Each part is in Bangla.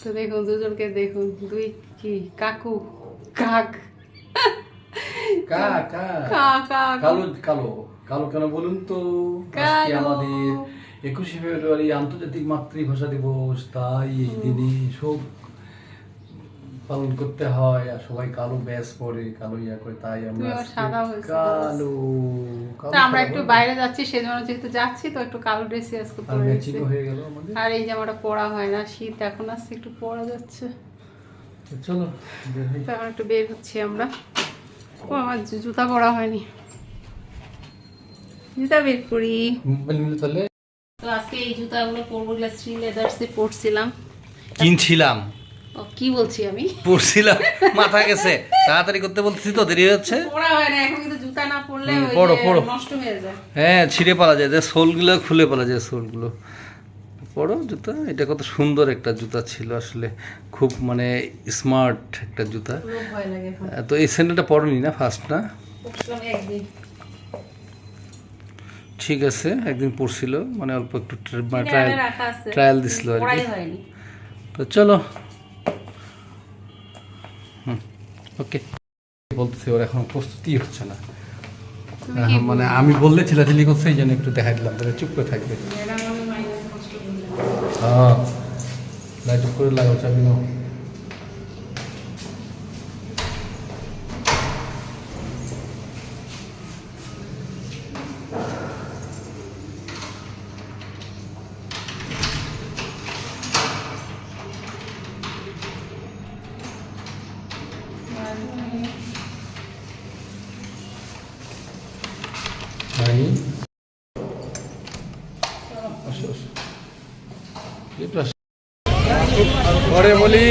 তো দেখুন দুজনকে দেখুন, দুই কি কাকু কাক কাক কাক কালো কালো কালো কেন বলুন তো? আজকে আমাদের 21শে ফেব্রুয়ারি আন্তর্জাতিক মাতৃভাষা দিবস, তাই এই দিনে সব পালন করতে হয় আর সবাই কালো ব্যাস পরে, কালো ইয়া করে, তাই আমরা সাদা হয়েছে কালো তো আমরা একটু বাইরে যাচ্ছি, সেজন্য যেহেতু যাচ্ছি তো একটু কালো ড্রেস আজকে পরে নিয়েছি। হয়ে গেল আমাদের। আর এই জামাটা পরা হয় না, শীত এখন আসছে, একটু পরা যাচ্ছে। চলো বের হই। তো এখন একটু বের হচ্ছি আমরা। ও আমার জুতা পরা হয়নি, জুতা বের করি। তাহলে তো আজকে এই জুতাগুলো পরবো, শ্রী লেদার্সে পরছিলাম। কিনছিলাম, ও কি বলছি আমি, পড়ছিলাম, মাথা গেছে, তাড়াতাড়ি করতে বলতেছি তো দেরি হচ্ছে। পরা হয় না এখন, কিন্তু জুতা না পরলে ওই পরো, যে পরো। নষ্ট হয়ে যায়। হ্যাঁ, ছিঁড়ে পালা যায়, যে সোলগুলো খুলে পালা যায়, সোলগুলো পরো জুতা। এটা কত সুন্দর একটা জুতা ছিল আসলে, খুব মানে স্মার্ট একটা জুতা। পুরো ভয় লাগে এখন। তো এই স্যান্ডেলটা পরনি না ফার্স্ট না? পরছিলাম একদিন, ঠিক আছে, একদিন পরছিল, মানে অল্প একটু কিনে রাখা আছে, ট্রায়াল দিছিল আর কি। পরাই হয়নি। তো চলো, ওকে। বলতেছি ওর এখন প্রস্তুতি হচ্ছে না, তুমি কি মানে আমি বললে ছেলেছেলি করছে, এই জন্য একটু দেখাই দিলাম, তাহলে চুপ করে থাকবে। ম্যাডাম আমি মাইনাস কষ্ট করলাম। হ্যাঁ, লাইট করে লাগাও, চাবি নাও। হয়নি? আসো, আসো। একটু আসো। ঘরে বলি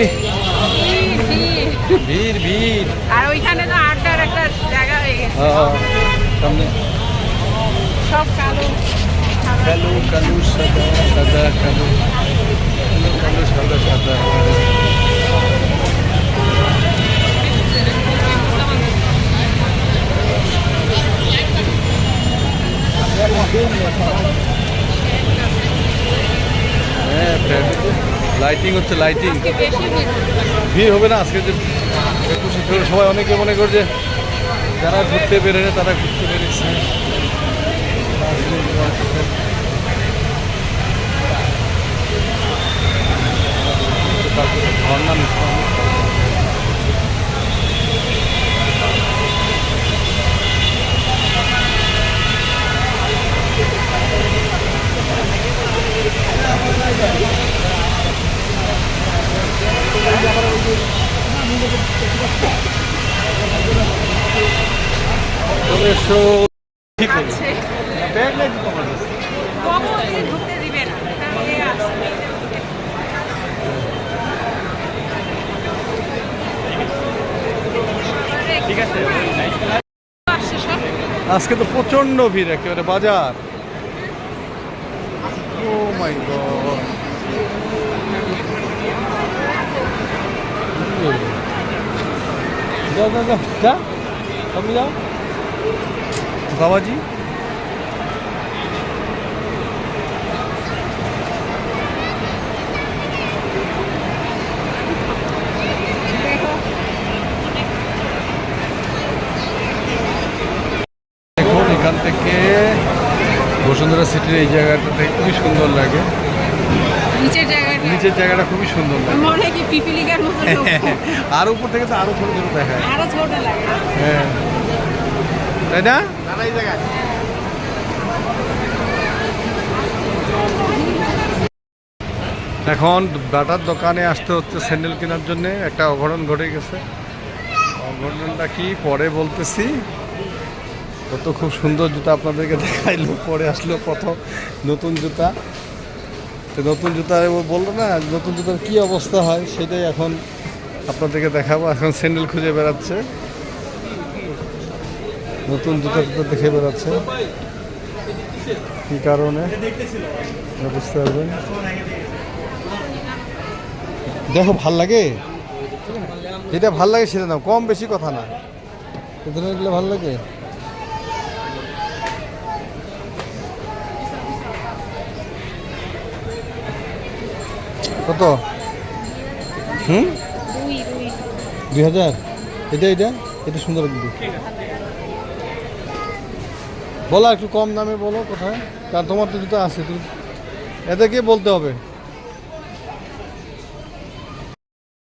ভিড় ভিড়। আর ওইখানে তো আড্ডার একটা জায়গা হয়ে গেছে, সামনে সব কালো কালো কালো সাদা সাদা কালো কালো সাদা সাদা। হ্যাঁ, লাইটিং হচ্ছে, লাইটিং। বেশি ভিড়। ভিড় হবে না আজকে, যে 21শে ফেব্রুয়ারি, সবাই অনেকে মনে করে যে যারা ঘুরতে বেরোয় তারা ঘুরতে বেরিয়েছে। ঝর্ণা মিশ্র চলে এসো, ঠিক হবে। আছে। ব্যাগ লাগবে তোমার কাছে? কবর দিয়ে ঢুকতে দিবে না, তাহলে আছে। ঠিক আছে। আসছে সব। আজকে তো প্রচন্ড ভিড়, একেবারে বাজার। ও মাই গড, যাও যাও যাও, যা তুমি যাও বাবাজি। দেখুন এখান থেকে বসুন্ধরা সিটির এই জায়গাটাতে খুবই সুন্দর লাগে, নিচের জায়গাটা, নিচের জায়গাটা খুবই সুন্দর লাগে। মনে হয় কি পিপিলিকার মতো লোক। আর উপর থেকে তো আরো ছোট ছোট দেখায়। আরো ছোট লাগে। হ্যাঁ, তাই না? এখন বাটার দোকানে আসতে হচ্ছে স্যান্ডেল কেনার জন্য। একটা অঘটন ঘটে গেছে, অঘটনটা কি পরে বলতেছি। কত খুব সুন্দর জুতা আপনাদেরকে দেখাইলো, পরে আসলো প্রথম নতুন জুতা। তো নতুন জুতা বললো না, নতুন জুতার কী অবস্থা হয় সেটাই এখন আপনাদেরকে দেখাবো। এখন স্যান্ডেল খুঁজে বেড়াচ্ছে, নতুন জুতা টুতা দেখে বেড়াচ্ছে, কী কারণে বুঝতে পারবেন। দেখো, ভাল লাগে, যেটা ভাল লাগে সেটা নাও, কম বেশি কথা না, এ ধরনের ভাল লাগে। কত? হুম, দুই 2000। এটা এটা এটা সুন্দর কিন্তু। বলো একটু কম দামে বলো কোথায়, কারণ তোমার তো জুতো আছে, তুমি এদেরকে বলতে হবে।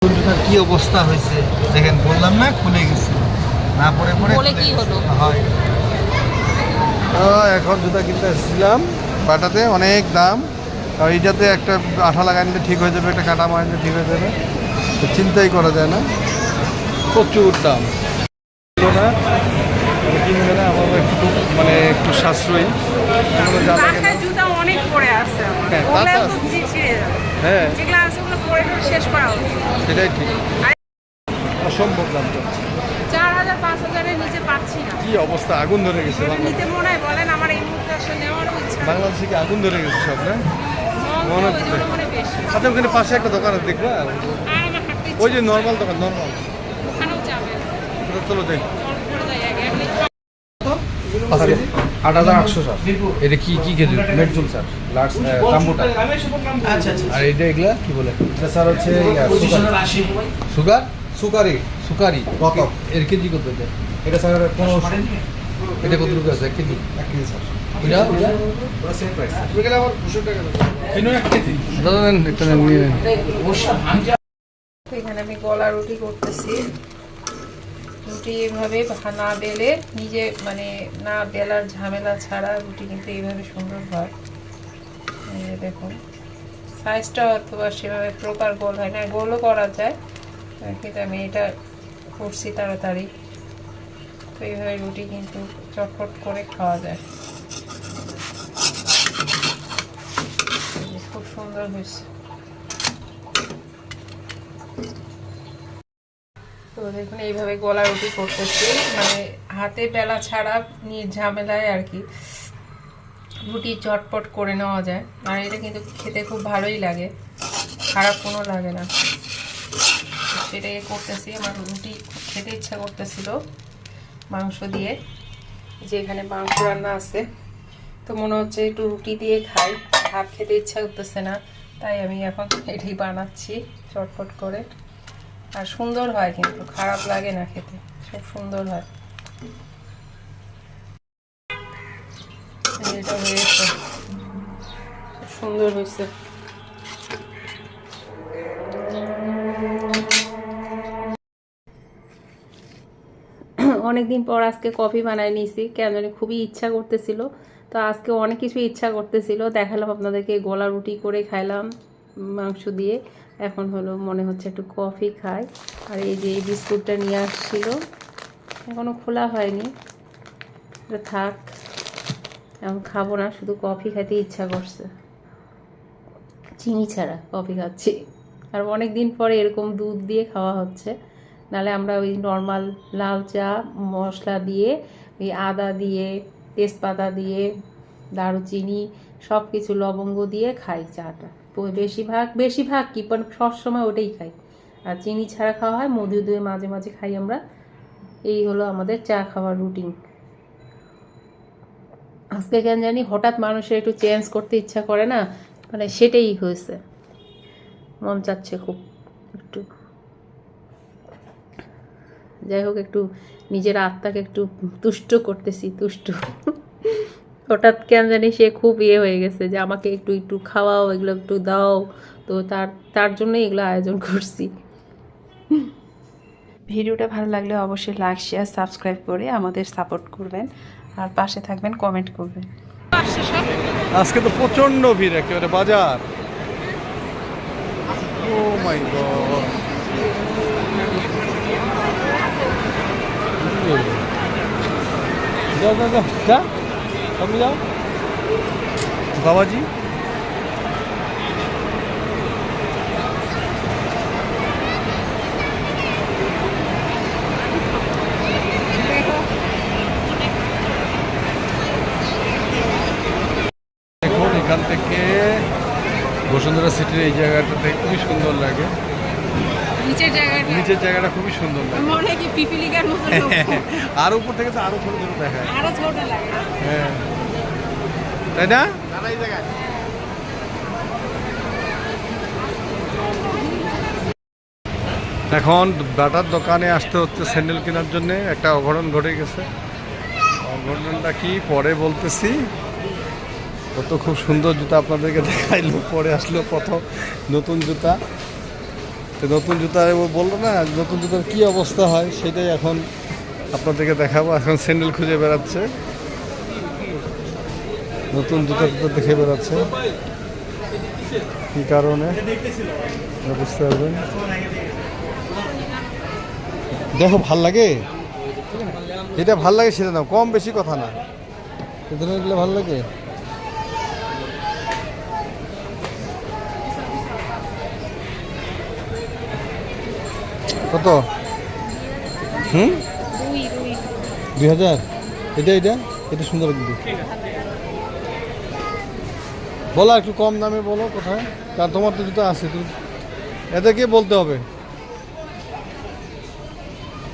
জুতার কি অবস্থা হয়েছে দেখেন, বললাম না খুলে গেছে, না পরে পরে বলে কি হলো? হয়। এখন জুতা কিনতে এসেছিলাম বাটাতে, অনেক দাম। আর এইটাতে একটা আঠা লাগাই নিলে ঠিক হয়ে যাবে, একটা কাটা মারলে ঠিক হয়ে যাবে, তো চিন্তাই করা যায় না, প্রচুর দাম। না কিনবে না, আমার একটু মানে একটু সাশ্রয়ী। যা লাগে না। জুতা অনেক পরে আছে হ্যাঁ, তা তো আছে। হ্যাঁ, যেগুলো আছে ওগুলো পরে শেষ করা উচিত। সেটাই ঠিক, অসম্ভব দাম তো। 4000-5000 নিচে পাচ্ছি না। কি অবস্থা, আগুন ধরে গেছে নিতে মনে হয় বলেন, আমার এই মুহূর্তে আসলে নেওয়ারও ইচ্ছা নেই। বাংলাদেশে কি আগুন ধরে গেছে সব না? মনে মনে হচ্ছে হচ্ছে। মনে বেশি। আচ্ছা, ওখানে পাশে একটা দোকান আছে দেখবা, আর আমার হাঁটতে ওই যে নর্মাল দোকান, নর্মাল। ওখানেও যাবে। চলো যাই। চল করে যাই আগে। এমনি 8800 স্যার। এটা কি কি খেজুর? মেটজুল স্যার, লার্জ তাম্বুটা। আর এইটা এগুলা কি বলে? এটা স্যার হচ্ছে সুগার সুকারি সুকারি রতক। এর কেজি কত এটা? এটা স্যার 1500 এটা কত রুপি আছে 1 কেজি? 1 KG sir. এটা ওটা সেম প্রাইস। কিনো 1 কেজি। দাদা নেন, একটা নেন, নিয়ে নেন। এখানে আমি গলা রুটি করতেছি। রুটি এভাবে না বেলে নিজে মানে না বেলার ঝামেলা ছাড়া রুটি কিন্তু এইভাবে সুন্দর হয়। এই যে দেখুন সাইজটা অথবা সেভাবে প্রপার গোল হয় না, গোলও করা যায়, কিন্তু আমি এটা করছি তাড়াতাড়ি। তো এইভাবে রুটি কিন্তু চটপট করে খাওয়া যায়। খুব সুন্দর হয়েছে। তো দেখুন এইভাবে গলা রুটি করতেছি, মানে হাতে বেলা ছাড়া ঝামেলায় আর কি রুটি চটপট করে নেওয়া যায়। আর এটা কিন্তু খেতে খুব ভালোই লাগে, খারাপ কোনো লাগে না। সেটাই করতেছি। আমার রুটি খেতে ইচ্ছা করতেছিল মাংস দিয়ে, যে এখানে মাংস রান্না আছে, তো মনে হচ্ছে একটু রুটি দিয়ে খাই, ভাত খেতে ইচ্ছা করতেছে না, তাই আমি এখন এটাই বানাচ্ছি চটপট করে। আর সুন্দর হয়, কিন্তু খারাপ লাগে না খেতে, সব সুন্দর হয়। এটা হয়েছে, সুন্দর হয়েছে। অনেকদিন পর আজকে কফি বানাই নিয়েছি, কেন জানি খুবই ইচ্ছা করতেছিল, তো আজকে অনেক কিছু ইচ্ছা করতেছিল, দেখালাম আপনাদেরকে, গলা রুটি করে খাইলাম মাংস দিয়ে। এখন হলো মনে হচ্ছে একটু কফি খাই। আর এই যে এই বিস্কুটটা নিয়ে আসছিল, এখনও খোলা হয়নি, এটা থাক, এখন খাবো না, শুধু কফি খেতে ইচ্ছা করছে, চিনি ছাড়া কফি খাচ্ছি। আর অনেক দিন পরে এরকম দুধ দিয়ে খাওয়া হচ্ছে, নাহলে আমরা ওই নর্মাল লাল চা মশলা দিয়ে, ওই আদা দিয়ে, তেজপাতা দিয়ে, দারুচিনি সব কিছু লবঙ্গ দিয়ে খাই চাটা। তো বেশিরভাগ কি সবসময় ওটাই খাই। আর চিনি ছাড়া খাওয়া হয়, মধু দিয়ে মাঝে মাঝে খাই আমরা। এই হলো আমাদের চা খাওয়ার রুটিন। আজকে কেন জানি হঠাৎ মানুষের একটু চেঞ্জ করতে ইচ্ছা করে না, মানে সেটাই হয়েছে, মন চাচ্ছে খুব একটু, যাই হোক একটু নিজের আত্মাকে একটু তুষ্ট করতেছি, তুষ্ট। হঠাৎ কেন জানি সে খুব হয়ে গেছে যে আমাকে একটু একটু খাওয়াও, এগুলো একটু দাও, তো তার জন্যই এগুলো আয়োজন করছি। ভিডিওটা ভালো লাগলে অবশ্যই লাইক শেয়ার সাবস্ক্রাইব করে আমাদের সাপোর্ট করবেন, আর পাশে থাকবেন, কমেন্ট করবেন। আজকে তো প্রচন্ড ভিড়, একেবারে বাজার। ও মাই গড, যাও যাও যাও, যা তুমি যাও বাবাজি। দেখুন এখান থেকে বসুন্ধরা সিটির এই জায়গাটাতে খুবই সুন্দর লাগে, নিচের জায়গাটা খুবই সুন্দর লাগে, মনে কি পিপিলিকার মতো, আর উপর থেকে তো আরো ছোট ছোট দেখায়, আরো ছোট লাগে। হ্যাঁ তাই না? এখন বাটার দোকানে আসতে হচ্ছে স্যান্ডেল কেনার জন্য। একটা অঘটন ঘটে গেছে, অঘটনটা কি পরে বলতেছি। কত খুব সুন্দর জুতা আপনাদেরকে দেখাইলো, পরে আসলো প্রথম নতুন জুতা। তো নতুন জুতা বললো না, নতুন জুতার কী অবস্থা হয় সেটাই এখন আপনাদেরকে দেখাবো। এখন স্যান্ডেল খুঁজে বেড়াচ্ছে, নতুন জুতা দেখে বেড়াচ্ছে, কী কারণে বুঝতে পারবেন। দেখো ভাল লাগে, যেটা ভাল লাগে সেটা নাও, কম বেশি কথা না, এ ধরনের গেলে ভাল লাগে। কত? 2000। এটা এটা এটা সুন্দর কিন্তু, বলো একটু কম দামে বলো কোথায়, কারণ তোমার তো জুতো আছে, তুমি এদেরকে বলতে হবে।